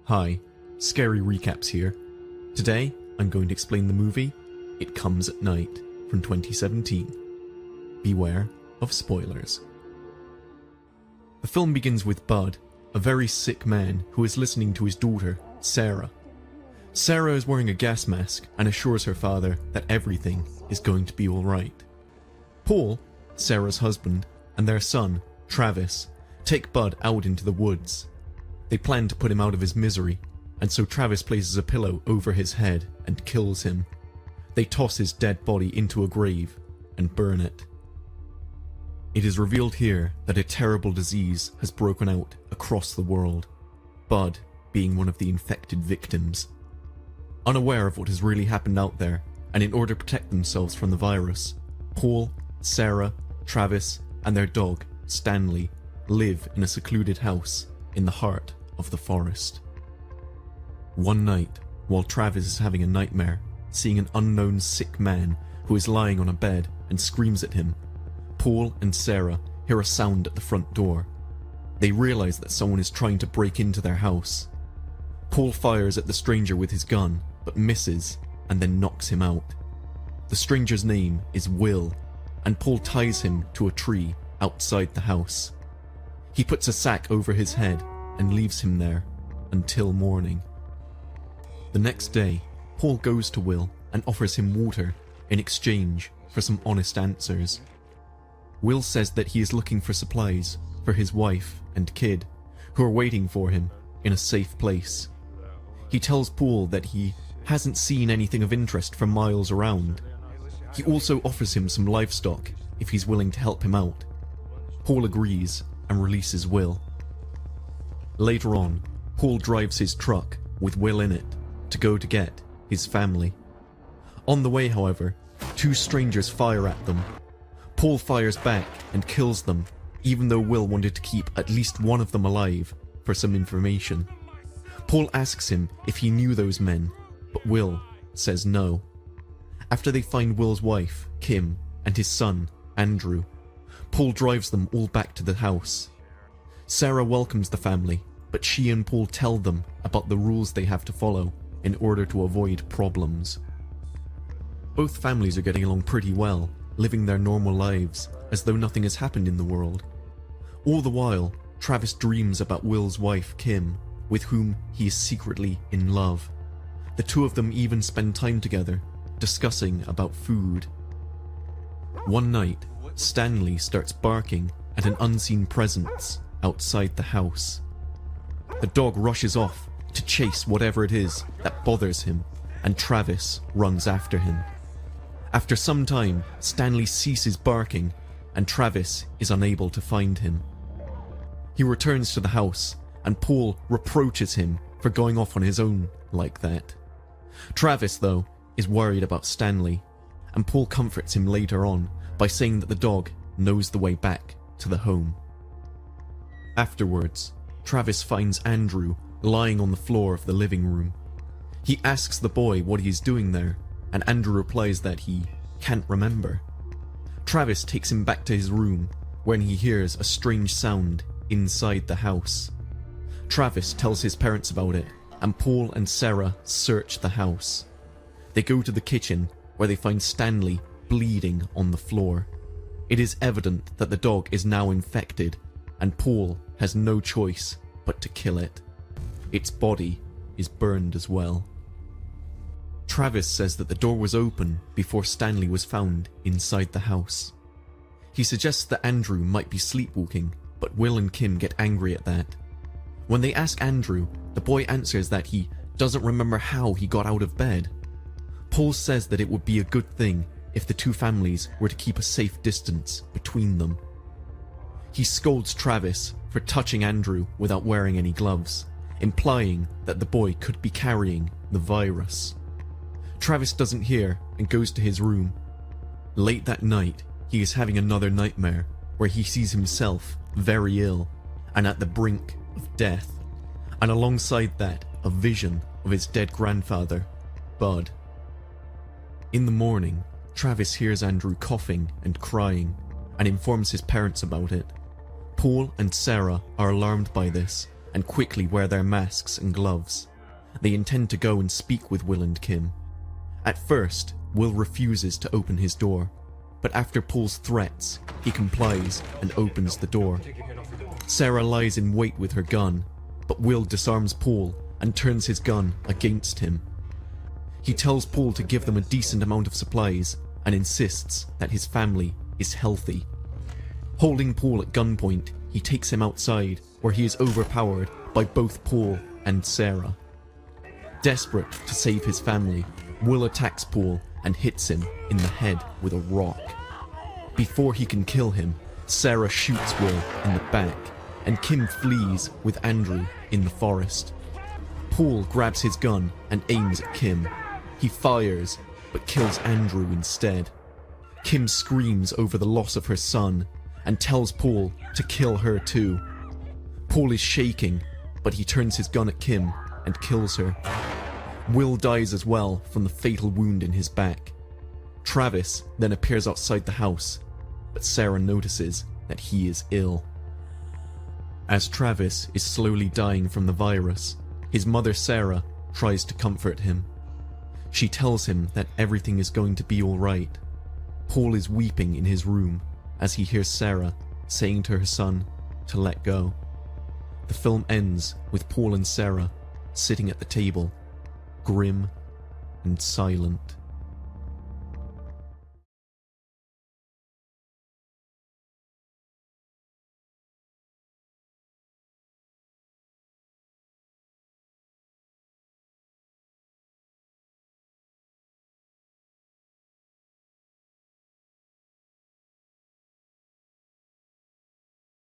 Hi, Scary Recaps here. Today, I'm going to explain the movie It Comes at Night from 2017. Beware of spoilers. The film begins with Bud, a very sick man who is listening to his daughter, Sarah. Sarah is wearing a gas mask and assures her father that everything is going to be alright. Paul, Sarah's husband, and their son, Travis, take Bud out into the woods. They plan to put him out of his misery, and so Travis places a pillow over his head and kills him. They toss his dead body into a grave and burn it. It is revealed here that a terrible disease has broken out across the world, Bud being one of the infected victims. Unaware of what has really happened out there, and in order to protect themselves from the virus, Paul, Sarah, Travis, and their dog, Stanley, live in a secluded house in the heart of the forest. One night, while Travis is having a nightmare, seeing an unknown sick man who is lying on a bed and screams at him, Paul and Sarah hear a sound at the front door. They realize that someone is trying to break into their house. Paul fires at the stranger with his gun, but misses and then knocks him out. The stranger's name is Will, and Paul ties him to a tree outside the house. He puts a sack over his head and leaves him there until morning. The next day, Paul goes to Will and offers him water in exchange for some honest answers. Will says that he is looking for supplies for his wife and kid, who are waiting for him in a safe place. He tells Paul that he hasn't seen anything of interest for miles around. He also offers him some livestock if he's willing to help him out. Paul agrees and releases Will. Later on, Paul drives his truck with Will in it to go to get his family. On the way, however, two strangers fire at them. Paul fires back and kills them, even though Will wanted to keep at least one of them alive for some information. Paul asks him if he knew those men, but Will says no. After they find Will's wife, Kim, and his son, Andrew, Paul drives them all back to the house. Sarah welcomes the family, but she and Paul tell them about the rules they have to follow in order to avoid problems. Both families are getting along pretty well, living their normal lives as though nothing has happened in the world. All the while, Travis dreams about Will's wife, Kim, with whom he is secretly in love. The two of them even spend time together, discussing about food. One night, Stanley starts barking at an unseen presence outside the house. The dog rushes off to chase whatever it is that bothers him, and Travis runs after him. After some time, Stanley ceases barking, and Travis is unable to find him. He returns to the house, and Paul reproaches him for going off on his own like that. Travis, though, is worried about Stanley, and Paul comforts him later on by saying that the dog knows the way back to the home. Afterwards, Travis finds Andrew lying on the floor of the living room. He asks the boy what he is doing there, and Andrew replies that he can't remember. Travis takes him back to his room when he hears a strange sound inside the house. Travis tells his parents about it, and Paul and Sarah search the house. They go to the kitchen where they find Stanley bleeding on the floor. It is evident that the dog is now infected, and Paul has no choice but to kill it. Its body is burned as well. Travis says that the door was open before Stanley was found inside the house. He suggests that Andrew might be sleepwalking, but Will and Kim get angry at that. When they ask Andrew, the boy answers that he doesn't remember how he got out of bed. Paul says that it would be a good thing if the two families were to keep a safe distance between them. He scolds Travis for touching Andrew without wearing any gloves, implying that the boy could be carrying the virus. Travis doesn't hear and goes to his room. Late that night, he is having another nightmare where he sees himself very ill and at the brink of death, and alongside that, a vision of his dead grandfather, Bud. In the morning, Travis hears Andrew coughing and crying and informs his parents about it. Paul and Sarah are alarmed by this and quickly wear their masks and gloves. They intend to go and speak with Will and Kim. At first, Will refuses to open his door, but after Paul's threats, he complies and opens the door. Sarah lies in wait with her gun, but Will disarms Paul and turns his gun against him. He tells Paul to give them a decent amount of supplies and insists that his family is healthy. Holding Paul at gunpoint, he takes him outside, where he is overpowered by both Paul and Sarah. Desperate to save his family, Will attacks Paul and hits him in the head with a rock. Before he can kill him, Sarah shoots Will in the back, and Kim flees with Andrew in the forest. Paul grabs his gun and aims at Kim. He fires, but kills Andrew instead. Kim screams over the loss of her son and tells Paul to kill her too. Paul is shaking, but he turns his gun at Kim and kills her. Will dies as well from the fatal wound in his back. Travis then appears outside the house, but Sarah notices that he is ill. As Travis is slowly dying from the virus, his mother Sarah tries to comfort him. She tells him that everything is going to be alright. Paul is weeping in his room as he hears Sarah saying to her son to let go. The film ends with Paul and Sarah sitting at the table, grim and silent.